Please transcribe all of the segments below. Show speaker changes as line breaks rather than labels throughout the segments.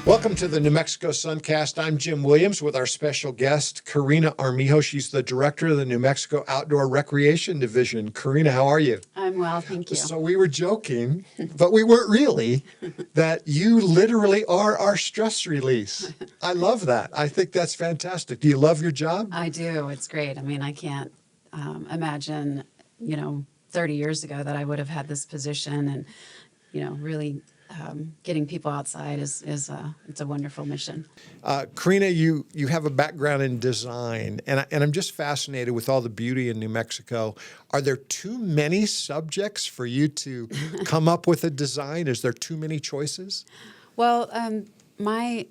Welcome to the New Mexico Suncast. I'm Jim Williams with our special guest, Karina Armijo. She's the director of the New Mexico Outdoor Recreation Division. Karina, how are you?
I'm well, thank you.
So we were joking, but we weren't really, that you literally are our stress release. I love that. I think that's fantastic. Do you love your job?
I do. It's great. I mean, I can't imagine, 30 years ago that I would have had this position, and, really getting people outside is it's a wonderful mission.
Karina, you have a background in design, and I'm just fascinated with all the beauty in New Mexico. Are there too many subjects for you to come up with a design? Is there too many choices?
Well, my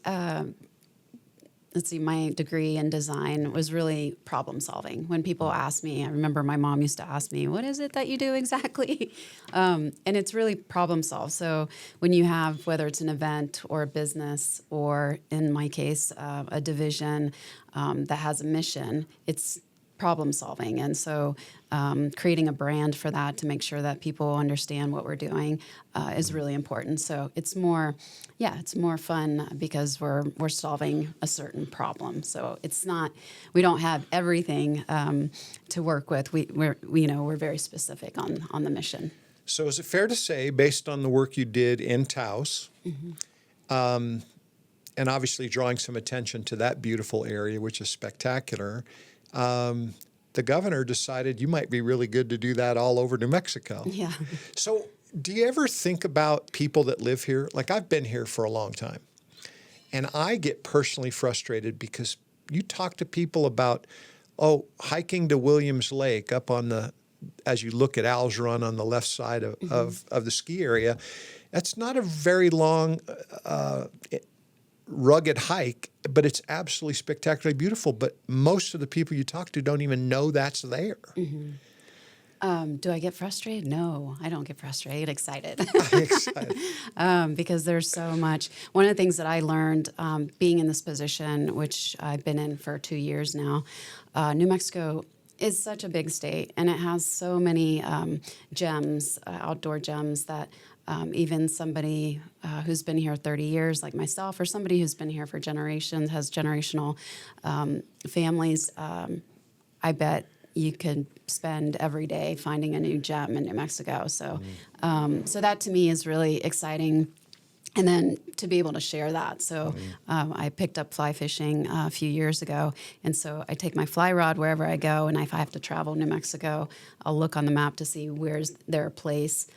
degree in design was really problem solving. When people ask me, I remember my mom used to ask me, what is it that you do exactly? And it's really problem solve. So when you have, whether it's an event or a business, or in my case, a division that has a mission, it's problem solving. And so creating a brand for that to make sure that people understand what we're doing is really important. So it's more fun because we're solving a certain problem. So it's not, we don't have everything to work with. We're very specific on the mission.
So is it fair to say, based on the work you did in Taos, and obviously drawing some attention to that beautiful area, which is spectacular, the governor decided you might be really good to do that all over New Mexico.
Yeah.
So do you ever think about people that live here? Like, I've been here for a long time, and I get personally frustrated because you talk to people about, hiking to Williams Lake up on as you look at Owl's Run on the left side of the ski area. That's not a very long, rugged hike, but it's absolutely spectacularly beautiful. But most of the people you talk to don't even know that's there.
Mm-hmm. Do I get frustrated? No, I don't get frustrated. I get excited.
I'm excited.
Because there's so much. One of the things that I learned being in this position, which I've been in for 2 years now, New Mexico is such a big state, and it has so many gems, outdoor gems, that even somebody who's been here 30 years, like myself, or somebody who's been here for generations, has generational families, I bet you could spend every day finding a new gem in New Mexico. So, so that to me is really exciting. And then to be able to share that. So I picked up fly fishing a few years ago. And so I take my fly rod wherever I go. And if I have to travel New Mexico, I'll look on the map to see where's there a place,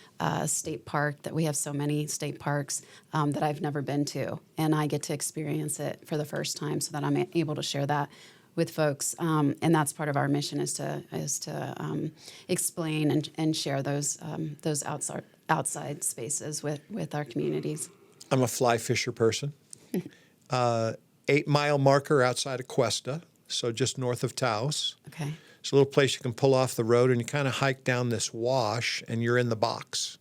state park, that we have so many state parks that I've never been to. And I get to experience it for the first time so that I'm able to share that with folks. And that's part of our mission is to explain and share those outside spaces with our communities.
I'm a fly fisher person. 8 mile marker outside of Cuesta, so just north of Taos.
Okay.
It's a little place you can pull off the road, and you kind of hike down this wash, and you're in the box.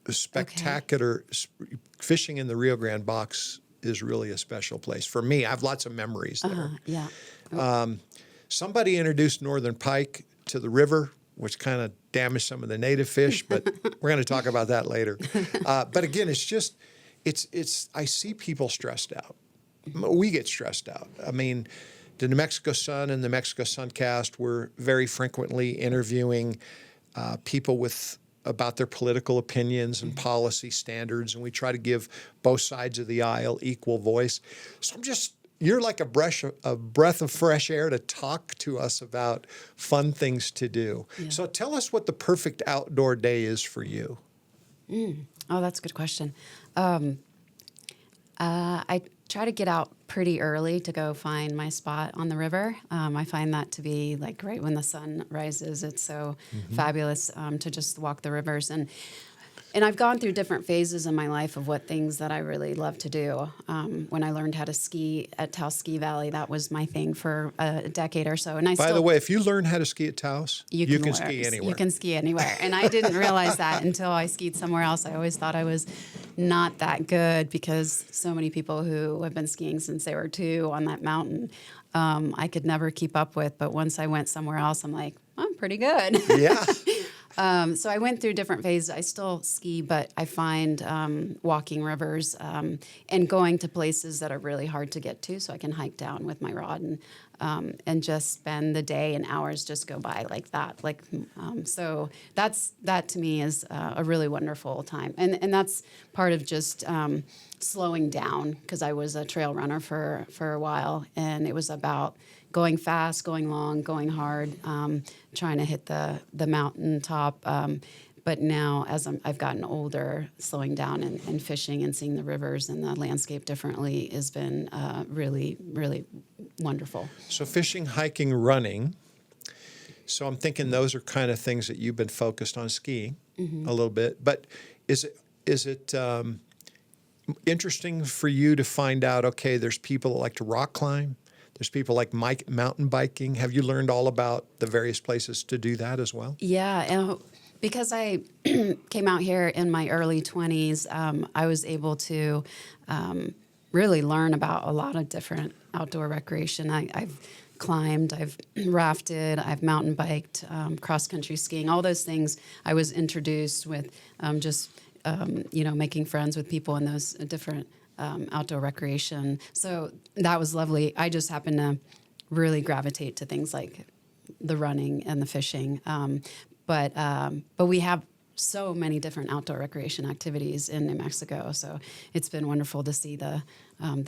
Spectacular. Okay. Fishing in the Rio Grande box is really a special place. For me, I have lots of memories there.
Yeah.
Somebody introduced northern pike to the river, which kind of damaged some of the native fish, but we're going to talk about that later. But again, I see people stressed out. We get stressed out. I mean, the New Mexico Sun and the Mexico Suncast, we're very frequently interviewing people about their political opinions and policy standards, and we try to give both sides of the aisle equal voice. So you're like a breath of fresh air to talk to us about fun things to do. Yeah. So tell us what the perfect outdoor day is for you.
Oh, that's a good question. I try to get out pretty early to go find my spot on the river. I find that to be like right when the sun rises. It's so fabulous to just walk the rivers. And I've gone through different phases in my life of what things that I really love to do. When I learned how to ski at Taos Ski Valley, that was my thing for a decade or so. And
By the way, if you learn how to ski at Taos, you can ski anywhere.
You can ski anywhere. And I didn't realize that until I skied somewhere else. I always thought I was not that good because so many people who have been skiing since they were 2 on that mountain, I could never keep up with. But once I went somewhere else, I'm like, I'm pretty good.
Yeah.
So I went through different phases. I still ski, but I find walking rivers and going to places that are really hard to get to, so I can hike down with my rod and just spend the day and hours just go by like that. So that to me is a really wonderful time, and that's part of just slowing down, because I was a trail runner for a while, and it was about going fast, going long, going hard, trying to hit the mountaintop. But now, as I've gotten older, slowing down and fishing and seeing the rivers and the landscape differently has been really, really wonderful.
So fishing, hiking, running. So I'm thinking those are kind of things that you've been focused on. Skiing a little bit. But is it interesting for you to find out, okay, there's people that like to rock climb. There's people like mountain biking. Have you learned all about the various places to do that as well?
Yeah, and because I came out here in my early 20s, I was able to really learn about a lot of different outdoor recreation. I've climbed, I've rafted, I've mountain biked, cross-country skiing, all those things I was introduced with making friends with people in those different outdoor recreation. So that was lovely. I just happened to really gravitate to things like the running and the fishing. But we have so many different outdoor recreation activities in New Mexico. So it's been wonderful to see the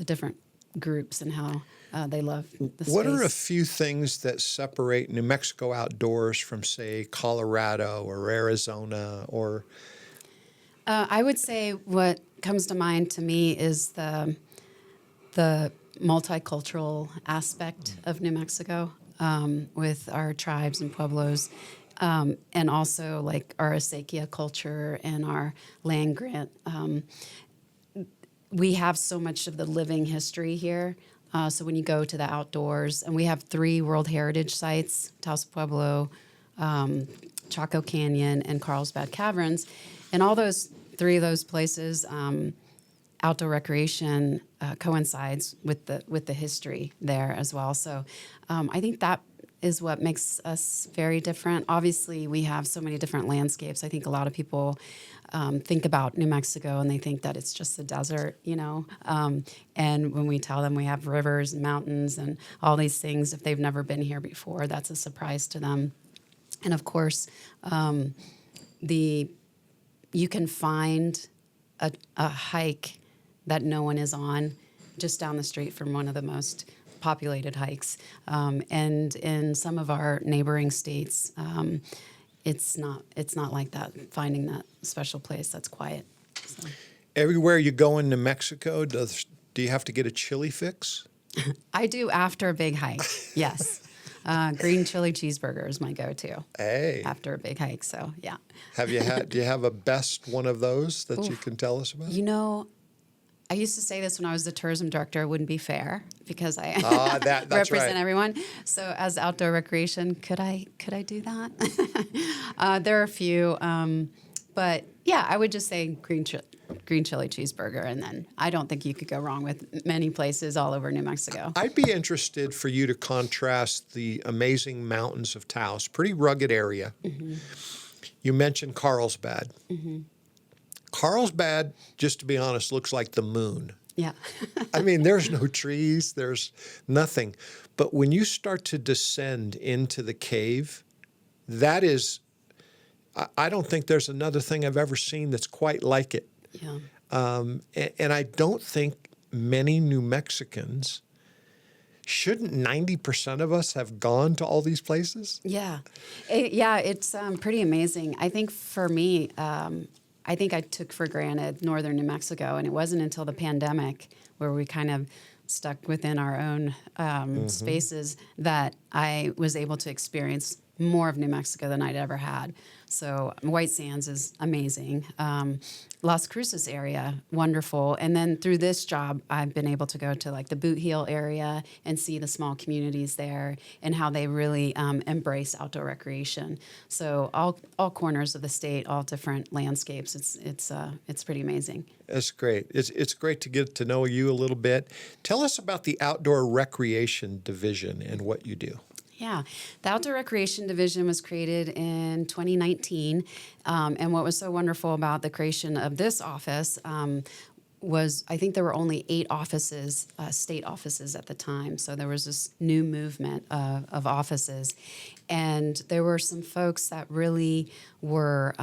different groups and how they love the space.
What are a few things that separate New Mexico outdoors from, say, Colorado or Arizona or...
I would say what comes to mind to me is the multicultural aspect of New Mexico, with our tribes and pueblos, and also like our acequia culture and our land grant. We have so much of the living history here. So when you go to the outdoors, and we have 3 World Heritage sites, Taos Pueblo, Chaco Canyon, and Carlsbad Caverns. And all 3 of those places, outdoor recreation coincides with the history there as well. So I think that is what makes us very different. Obviously, we have so many different landscapes. I think a lot of people think about New Mexico and they think that it's just a desert, and when we tell them we have rivers and mountains and all these things, if they've never been here before, that's a surprise to them. And of course, you can find a hike that no one is on just down the street from one of the most populated hikes. And in some of our neighboring states, it's not like that, finding that special place that's quiet. So.
Everywhere you go in New Mexico, do you have to get a chili fix?
I do after a big hike, yes. Green chili cheeseburger is my go-to.
Hey.
After a big hike, so yeah.
Do you have a best one of those that you can tell us about?
I used to say this when I was the tourism director. It wouldn't be fair because I
that's
represent
right.
everyone. So as outdoor recreation, could I do that? There are a few, but yeah, I would just say green chili cheeseburger, and then I don't think you could go wrong with many places all over New Mexico.
I'd be interested for you to contrast the amazing mountains of Taos, pretty rugged area. Mm-hmm. You mentioned Carlsbad. Mm-hmm. Carlsbad, just to be honest, looks like the moon.
Yeah.
I mean, there's no trees, there's nothing. But when you start to descend into the cave, that is, I don't think there's another thing I've ever seen that's quite like it.
Yeah.
And I don't think many New Mexicans, shouldn't 90% of us have gone to all these places?
Yeah. It's pretty amazing. I think for me, I think I took for granted northern New Mexico, and it wasn't until the pandemic where we kind of stuck within our own spaces that I was able to experience more of New Mexico than I'd ever had. So White Sands is amazing. Las Cruces area, wonderful. And then through this job, I've been able to go to like the Boot Heel area and see the small communities there and how they really embrace outdoor recreation. So all corners of the state, all different landscapes. It's pretty amazing.
That's great. It's great to get to know you a little bit. Tell us about the Outdoor Recreation Division and what you do.
Yeah, the Outdoor Recreation Division was created in 2019. And what was so wonderful about the creation of this office was I think there were only 8 offices, state offices at the time. So there was this new movement of offices. And there were some folks that really were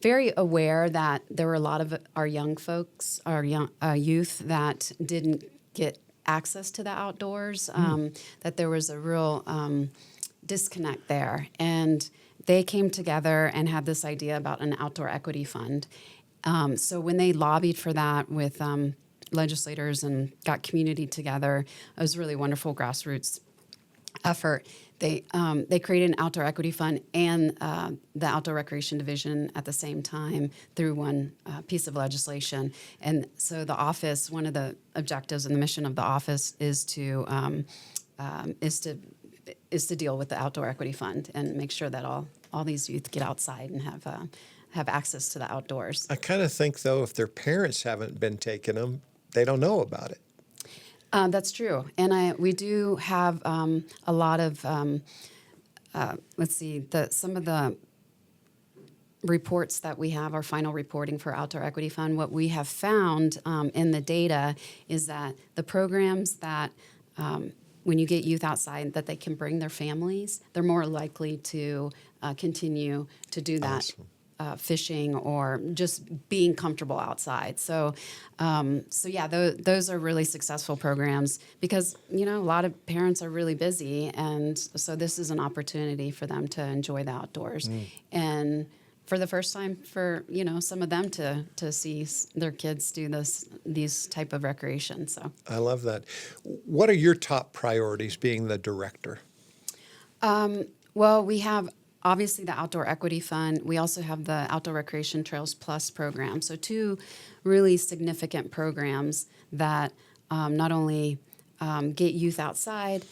very aware that there were a lot of our young folks, our young youth that didn't get access to the outdoors, that there was a real disconnect there. And they came together and had this idea about an outdoor equity fund. So when they lobbied for that with legislators and got community together, it was a really wonderful grassroots effort. They created an outdoor equity fund and the Outdoor Recreation Division at the same time through one piece of legislation. And so the office, one of the objectives and the mission of the office is to deal with the Outdoor Equity Fund and make sure that all these youth get outside and have access to the outdoors.
I kind of think, though, if their parents haven't been taking them, they don't know about it.
That's true, and we do have a lot of some of the reports that we have, our final reporting for Outdoor Equity Fund. What we have found in the data is that the programs that when you get youth outside, that they can bring their families, they're more likely to continue to do that.
Awesome.
Fishing or just being comfortable outside. So those are really successful programs because, a lot of parents are really busy. And so this is an opportunity for them to enjoy the outdoors. And for the first time for, some of them to see their kids do these type of recreation. So
I love that. What are your top priorities being the director?
Well, we have obviously the Outdoor Equity Fund. We also have the Outdoor Recreation Trails Plus program. So 2 really significant programs that not only get youth outside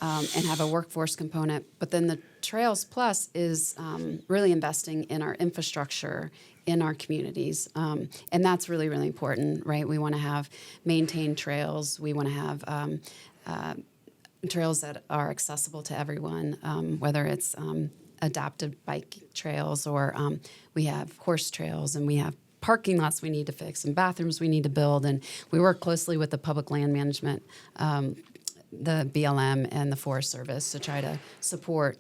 and have a workforce component, but then the Trails Plus is really investing in our infrastructure in our communities. And that's really, really important, right? We want to have maintained trails. We want to have trails that are accessible to everyone, whether it's adapted bike trails or we have horse trails and we have parking lots we need to fix and bathrooms we need to build. And we work closely with the public land management, the BLM and the Forest Service to try to support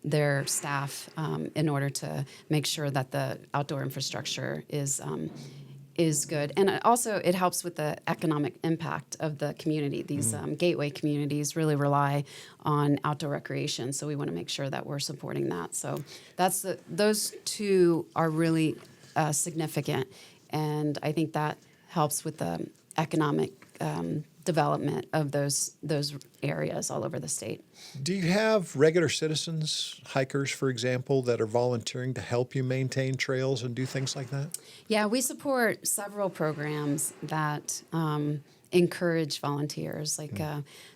their staff in order to make sure that the outdoor infrastructure is good. And it helps with the economic impact of the community. These gateway communities really rely on outdoor recreation, so we want to make sure that we're supporting that. So those 2 are really significant, and I think that helps with the economic development of those areas all over the state.
Do you have regular citizens, hikers, for example, that are volunteering to help you maintain trails and do things like that?
Yeah, we support several programs that encourage volunteers. Like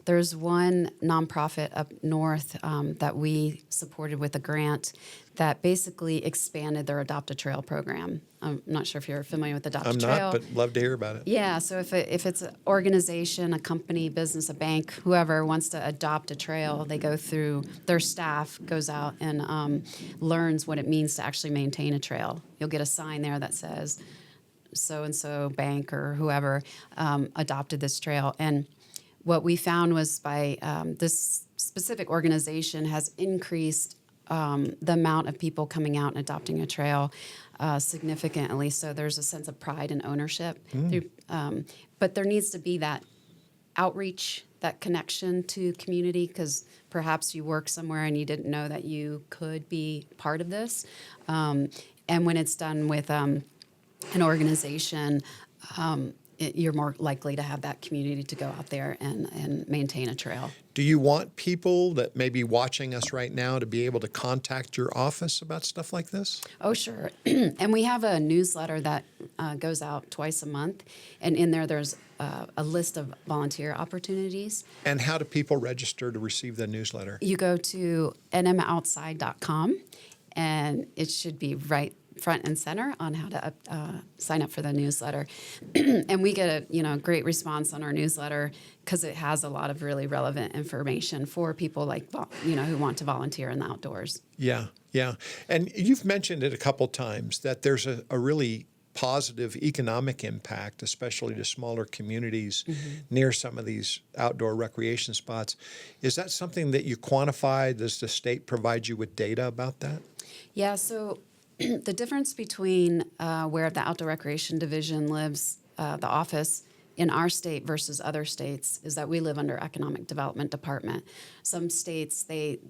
there's one nonprofit up north that we supported with a grant that basically expanded their Adopt a Trail program. I'm not sure if you're familiar with Adopt a Trail.
I'm not, but love to hear about it.
Yeah, so if it's an organization, a company, business, a bank, whoever wants to adopt a trail, they go through, their staff goes out and learns what it means to actually maintain a trail. You'll get a sign there that says, so-and-so bank or whoever adopted this trail. And what we found was by this specific organization has increased the amount of people coming out and adopting a trail significantly. So there's a sense of pride and ownership. But there needs to be that outreach, that connection to community, because perhaps you work somewhere and you didn't know that you could be part of this. And when it's done with an organization, you're more likely to have that community to go out there and maintain a trail.
Do you want people that may be watching us right now to be able to contact your office about stuff like this?
Oh, sure. And we have a newsletter that goes out twice a month. And in there's a list of volunteer opportunities.
And how do people register to receive the newsletter?
You go to nmoutside.com, and it should be right front and center on how to sign up for the newsletter. And we get a great response on our newsletter because it has a lot of really relevant information for people like who want to volunteer in the outdoors.
Yeah, yeah. And you've mentioned it a couple times that there's a really positive economic impact, especially to smaller communities near some of these outdoor recreation spots. Is that something that you quantify? Does the state provide you with data about that?
Yeah, so the difference between where the Outdoor Recreation Division lives, the office in our state versus other states, is that we live under Economic Development Department. Some states,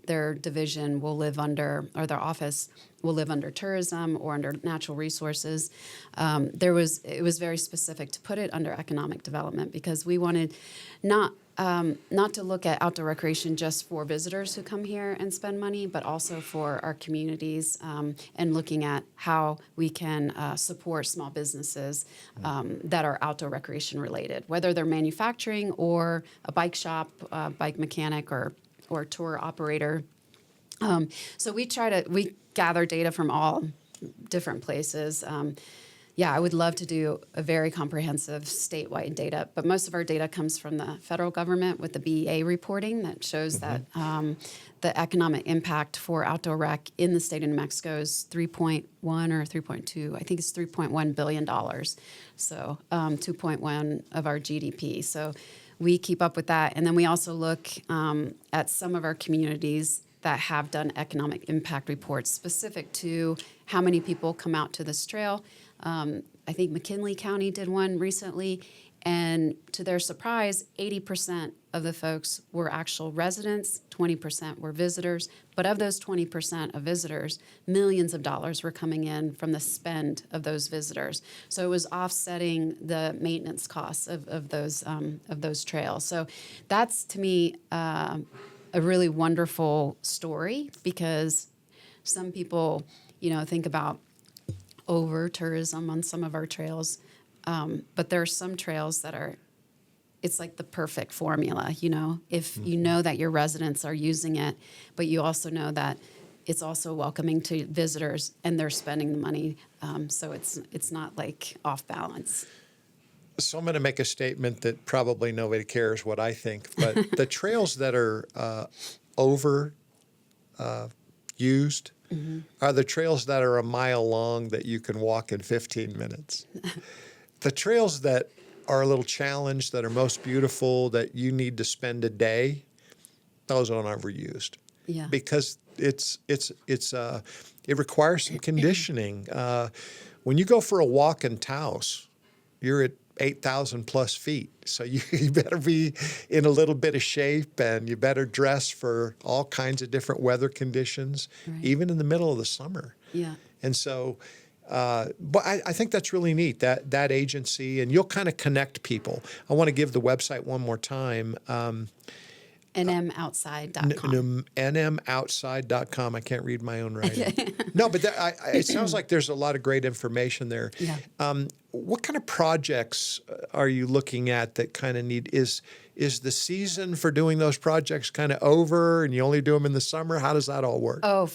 their division will live under, or their office will live under tourism or under natural resources. It was very specific to put it under economic development because we wanted not to look at outdoor recreation just for visitors who come here and spend money, but also for our communities and looking at how we can support small businesses that are outdoor recreation related, whether they're manufacturing or a bike shop, bike mechanic, or tour operator. So we gather data from all different places. I would love to do a very comprehensive statewide data, but most of our data comes from the federal government with the BEA reporting that shows that the economic impact for outdoor rec in the state of New Mexico is 3.1 or 3.2. I think it's $3.1 billion. So 2.1 of our GDP. So we keep up with that. And then we also look at some of our communities that have done economic impact reports specific to how many people come out to this trail. I think McKinley County did one recently, and to their surprise, 80% of the folks were actual residents, 20% were visitors. But of those 20% of visitors, millions of dollars were coming in from the spend of those visitors. So it was offsetting the maintenance costs of those trails. So that's, to me, a really wonderful story because some people, think about over tourism on some of our trails, but there are some trails that it's like the perfect formula, if you know that your residents are using it, but you also know that it's also welcoming to visitors and they're spending the money, so it's not like off balance.
So I'm going to make a statement that probably nobody cares what I think, but the trails that are used are the trails that are a mile long that you can walk in 15 minutes. The trails that are a little challenged, that are most beautiful, that you need to spend a day, those aren't overused.
Yeah.
Because it requires some conditioning. When you go for a walk in Taos, you're at 8,000 plus feet. So you better be in a little bit of shape and you better dress for all kinds of different weather conditions, even in the middle of the summer.
Yeah.
And so, but I think that's really neat, that agency, and you'll kind of connect people. I want to give the website one more time.
nmoutside.com.
nmoutside.com. I can't read my own writing. No, but it sounds like there's a lot of great information there.
Yeah.
What kind of projects are you looking at that kind of need? Is the season for doing those projects kind of over and you only do them in the summer? How does that all work?
Oh,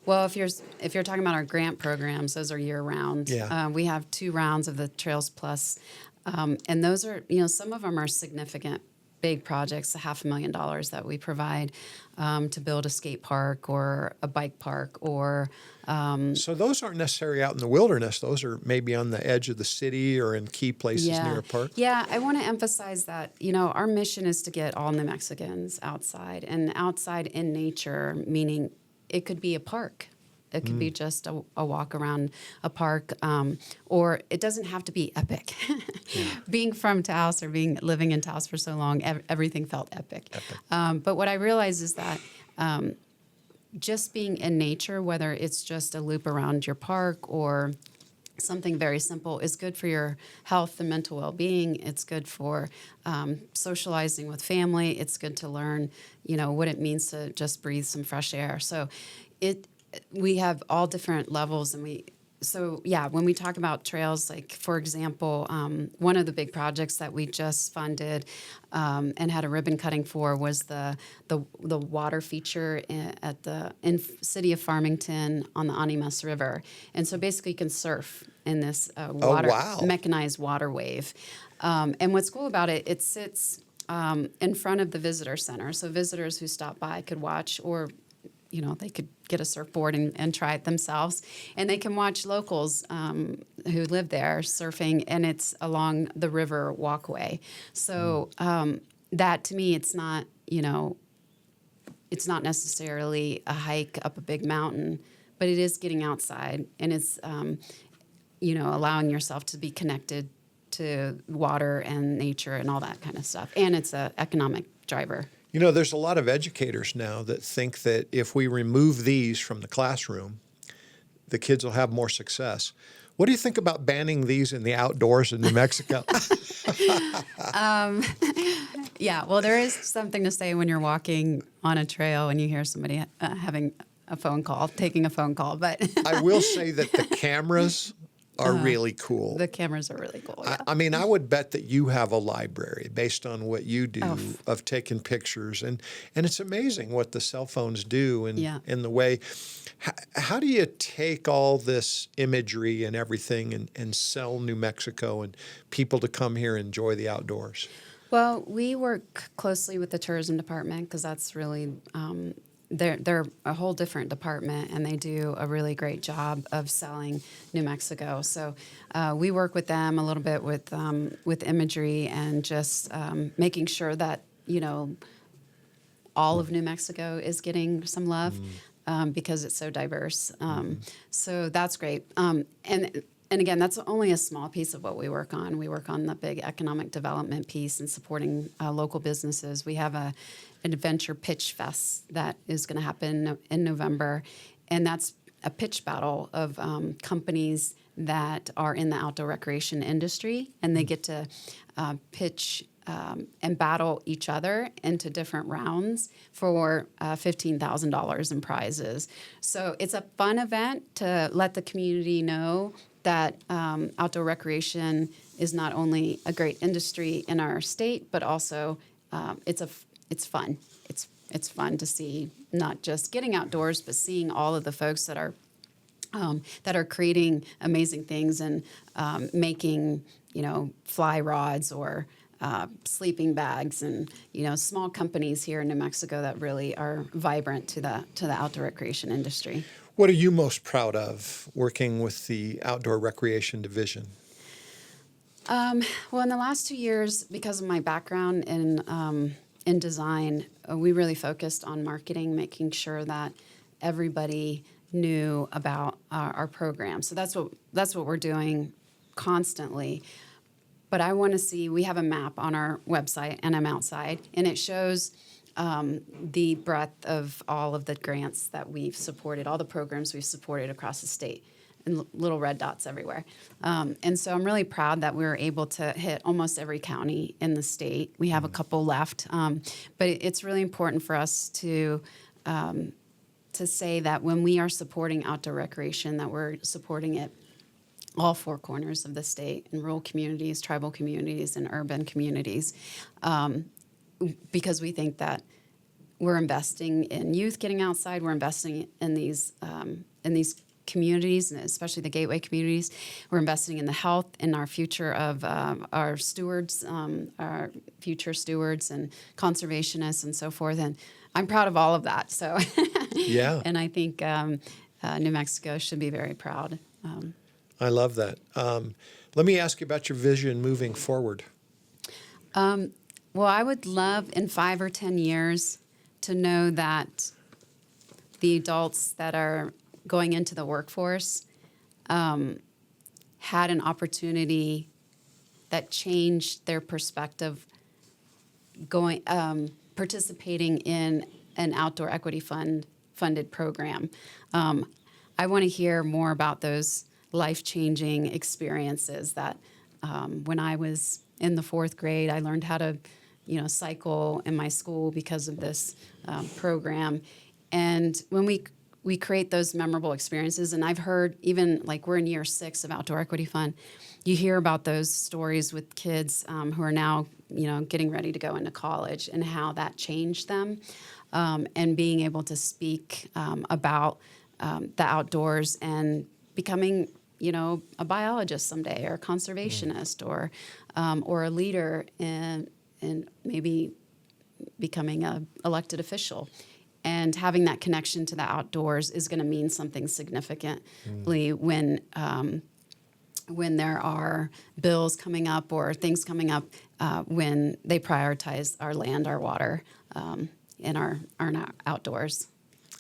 well, if you're talking about our grant programs, those are year round.
Yeah.
We have 2 rounds of the Trails Plus. And those are, some of them are significant, big projects, $500,000 that we provide to build a skate park or a bike park or.
So those aren't necessarily out in the wilderness. Those are maybe on the edge of the city or in key places near a park.
Yeah, I want to emphasize that, our mission is to get all New Mexicans outside, and outside in nature, meaning it could be a park. It could be just a walk around a park, or it doesn't have to be epic. Being from Taos or living in Taos for so long, everything felt epic. But what I realized is that just being in nature, whether it's just a loop around your park or something very simple, is good for your health and mental well-being. It's good for socializing with family. It's good to learn, what it means to just breathe some fresh air. So we have all different levels, and so yeah, when we talk about trails, like for example, one of the big projects that we just funded and had a ribbon cutting for was the water feature at the city of Farmington on the Animas River, and so basically you can surf in this water
wow.
mechanized water wave, and what's cool about it, it sits in front of the visitor center, so visitors who stop by could watch, or they could get a surfboard and try it themselves. And they can watch locals who live there surfing, and it's along the river walkway. So that, to me, it's not necessarily a hike up a big mountain, but it is getting outside, and it's, allowing yourself to be connected to water and nature and all that kind of stuff. And it's an economic driver.
There's a lot of educators now that think that if we remove these from the classroom, the kids will have more success. What do you think about banning these in the outdoors in New Mexico?
Yeah, well, there is something to say when you're walking on a trail and you hear somebody having taking a phone call. But
I will say that the cameras are really cool.
The cameras are really cool. Yeah.
I mean, I would bet that you have a library based on what you do of taking pictures. And it's amazing what the cell phones do in the way. How do you take all this imagery and everything and sell New Mexico and people to come here and enjoy the outdoors?
Well, we work closely with the tourism department because that's really they're a whole different department, and they do a really great job of selling New Mexico. So we work with them a little bit with imagery and just making sure that all of New Mexico is getting some love because it's so diverse. So that's great. And again, that's only a small piece of what we work on. We work on the big economic development piece and supporting local businesses. We have an adventure pitch fest that is going to happen in November, and that's a pitch battle of companies that are in the outdoor recreation industry, and they get to pitch and battle each other into different rounds for $15,000 in prizes. So it's a fun event to let the community know that outdoor recreation is not only a great industry in our state, but also it's fun. It's fun to see not just getting outdoors, but seeing all of the folks that are creating amazing things and making fly rods or sleeping bags, and small companies here in New Mexico that really are vibrant to the outdoor recreation industry.
What are you most proud of working with the Outdoor Recreation Division?
Well, in the last 2 years, because of my background in design, we really focused on marketing, making sure that everybody knew about our program. So that's what we're doing constantly. But I want to see, we have a map on our website, and I'm outside, and it shows the breadth of all of the grants that we've supported, all the programs we've supported across the state, and little red dots everywhere. And so I'm really proud that we were able to hit almost every county in the state. We have a couple left, but it's really important for us to say that when we are supporting outdoor recreation, that we're supporting it all four corners of the state, in rural communities, tribal communities, and urban communities, because we think that we're investing in youth getting outside. We're investing in these communities, and especially the gateway communities. We're investing in the health, in our future of our stewards, our future stewards and conservationists and so forth. And I'm proud of all of that. So,
yeah.
And I think New Mexico should be very proud.
I love that. Let me ask you about your vision moving forward.
Well, I would love in 5 or 10 years to know that the adults that are going into the workforce had an opportunity that changed their perspective participating in an outdoor equity funded program. I want to hear more about those life-changing experiences that when I was in the 4th grade, I learned how to cycle in my school because of this program. And when we we create those memorable experiences. And I've heard, even like we're in year 6 of Outdoor Equity Fund, you hear about those stories with kids who are now, getting ready to go into college and how that changed them, and being able to speak about the outdoors and becoming, a biologist someday, or a conservationist, or a leader, and maybe becoming a elected official. And having that connection to the outdoors is going to mean something significantly when there are bills coming up or things coming up, when they prioritize our land, our water, and our outdoors.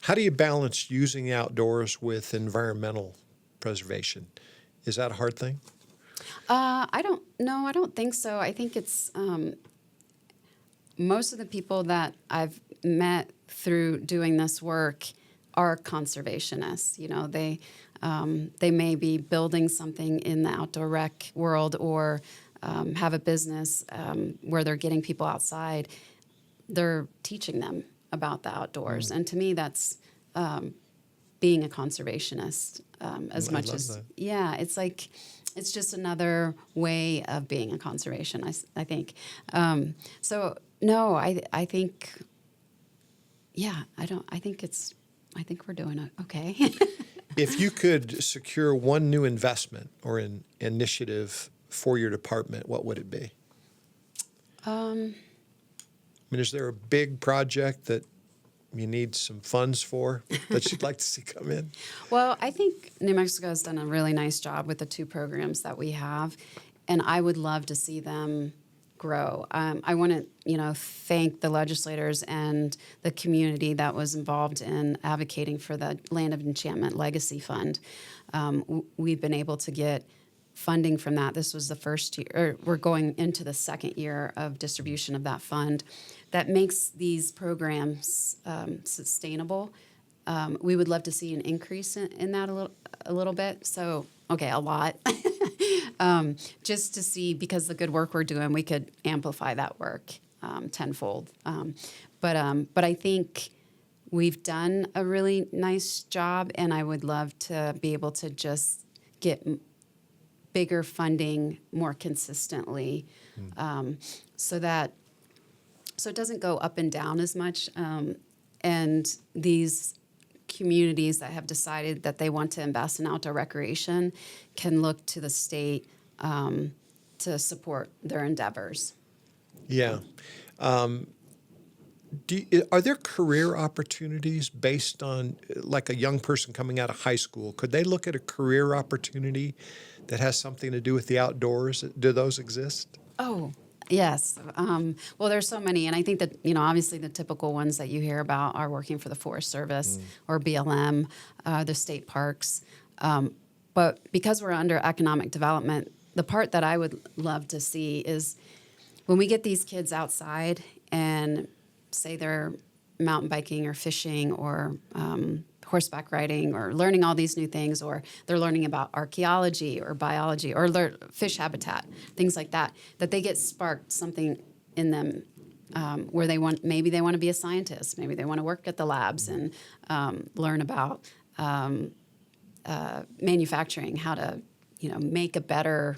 How do you balance using the outdoors with environmental preservation? Is that a hard thing?
I don't think so. I think it's most of the people that I've met through doing this work are conservationists. They may be building something in the outdoor rec world, or have a business where they're getting people outside. They're teaching them about the outdoors, and to me, that's being a conservationist as
I
much
love
as
that.
it's just another way of being a conservationist, I think. So no, I think, I think we're doing okay.
If you could secure one new investment or an initiative for your department, what would it be? I mean, is there a big project that you need some funds for that you'd like to see come in?
Well, I think New Mexico has done a really nice job with the 2 programs that we have, and I would love to see them grow. I want to, thank the legislators and the community that was involved in advocating for the Land of Enchantment Legacy Fund. We've been able to get funding from that. This was the first year, or we're going into the second year of distribution of that fund. That makes these programs sustainable. We would love to see an increase in that a little bit. So, a lot. Just to see, because the good work we're doing, we could amplify that work tenfold. But I think we've done a really nice job, and I would love to be able to just get bigger funding more consistently, so it doesn't go up and down as much. And these communities that have decided that they want to invest in outdoor recreation can look to the state to support their endeavors.
Yeah. Are there career opportunities based on, like, a young person coming out of high school? Could they look at a career opportunity that has something to do with the outdoors? Do those exist?
Oh, yes. Well, there's so many. And I think that, obviously the typical ones that you hear about are working for the Forest Service or BLM, the state parks. But because we're under economic development, the part that I would love to see is when we get these kids outside and say they're mountain biking or fishing or horseback riding or learning all these new things, or they're learning about archaeology or biology or fish habitat, things like that, that they get sparked something in them where maybe they want to be a scientist, maybe they want to work at the labs and learn about manufacturing, how to, make a better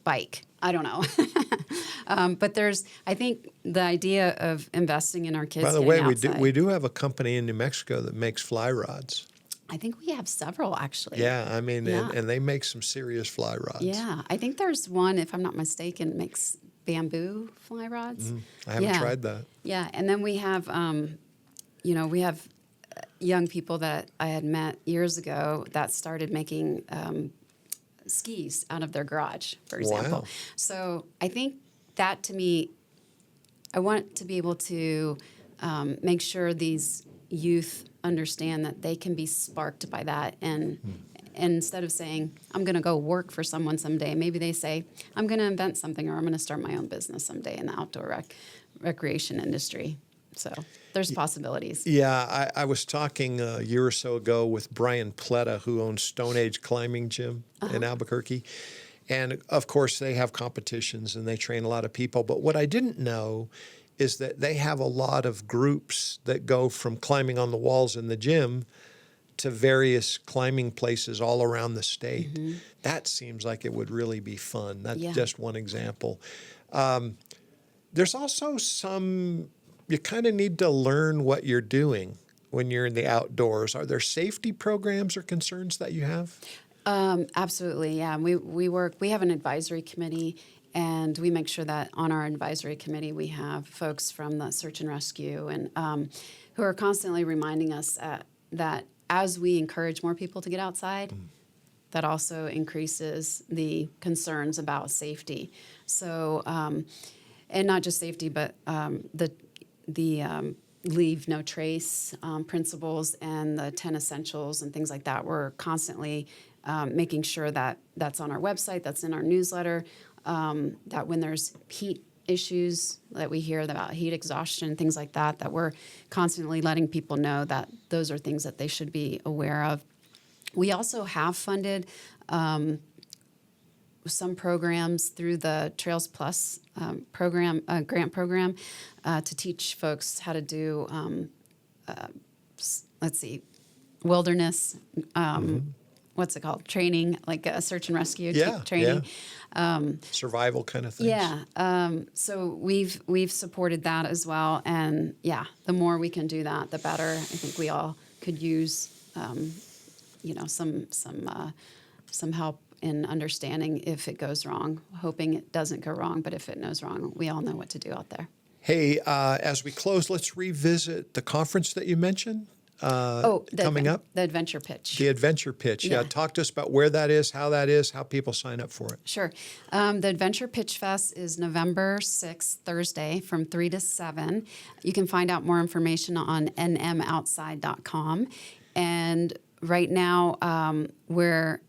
bike. I don't know. But I think the idea of investing in our kids.
By the way,
outside,
we do have a company in New Mexico that makes fly rods.
I think we have several, actually.
Yeah, I mean, and they make some serious fly rods.
Yeah, I think there's one, if I'm not mistaken, makes bamboo fly rods.
I haven't tried that.
Yeah, and then we have, we have young people that I had met years ago that started making skis out of their garage, for example.
Wow.
So I think that, to me, I want to be able to make sure these youth understand that they can be sparked by that. And instead of saying, I'm going to go work for someone someday, maybe they say, I'm going to invent something, or I'm going to start my own business someday in the outdoor recreation industry. So there's possibilities.
Yeah, I was talking a year or so ago with Brian Pletta, who owns Stone Age Climbing Gym in Albuquerque. And, of course, they have competitions and they train a lot of people. But what I didn't know is that they have a lot of groups that go from climbing on the walls in the gym to various climbing places all around the state. That seems like it would really be fun. That's just one example. There's also you kind of need to learn what you're doing when you're in the outdoors. Are there safety programs or concerns that you have?
Absolutely, yeah. We have an advisory committee, and we make sure that on our advisory committee we have folks from the search and rescue and who are constantly reminding us that as we encourage more people to get outside, that also increases the concerns about safety. So, and not just safety, but the leave no trace principles and the 10 essentials and things like that. We're constantly making sure that that's on our website, that's in our newsletter, that when there's heat issues that we hear about, heat exhaustion, things like that, that we're constantly letting people know that those are things that they should be aware of. We also have funded some programs through the Trails Plus grant program to teach folks how to do, wilderness, what's it called? Training, like a search and rescue training.
Survival kind of things.
Yeah. So we've supported that as well. And the more we can do that, the better. I think we all could use, some help in understanding if it goes wrong, hoping it doesn't go wrong. But if it goes wrong, we all know what to do out there.
Hey, as we close, let's revisit the conference that you mentioned coming up.
The Adventure Pitch.
The Adventure Pitch. Yeah. Talk to us about where that is, how people sign up for it.
Sure. The Adventure Pitch Fest is November 6th, Thursday, from 3 to 7. You can find out more information on nmoutside.com. And right now, we're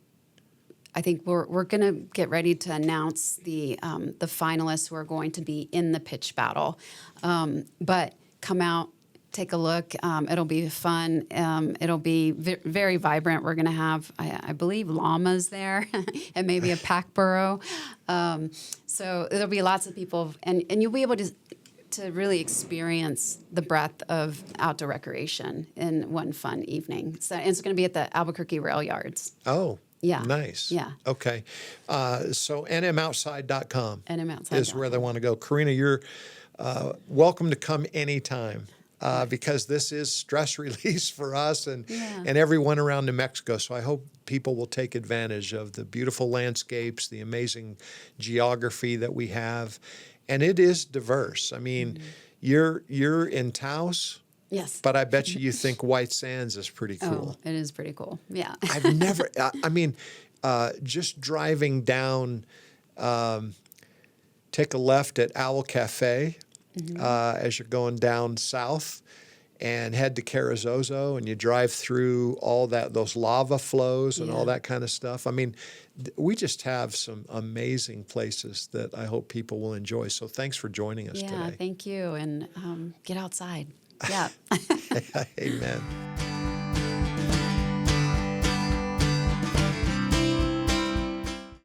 going to get ready to announce the finalists who are going to be in the pitch battle. But come out, take a look. It'll be fun. It'll be very vibrant. We're going to have, I believe, llamas there and maybe a pack burro. So there'll be lots of people, and you'll be able to really experience the breadth of outdoor recreation in one fun evening. So it's going to be at the Albuquerque Rail Yards.
Oh.
Yeah.
Nice.
Yeah.
Okay. So nmoutside.com is where they want to go. Karina, you're welcome to come anytime because this is stress release for us and everyone around New Mexico. So I hope people will take advantage of the beautiful landscapes, the amazing geography that we have. And it is diverse. I mean, you're in Taos.
Yes.
But I bet you think White Sands is pretty cool.
Oh, it is pretty cool. Yeah.
I've never, just driving down, take a left at Owl Cafe as you're going down south and head to Carrizozo and you drive through all those lava flows and all that kind of stuff. I mean, we just have some amazing places that I hope people will enjoy. So thanks for joining us today.
Yeah, thank you. And get outside. Yeah.
Amen.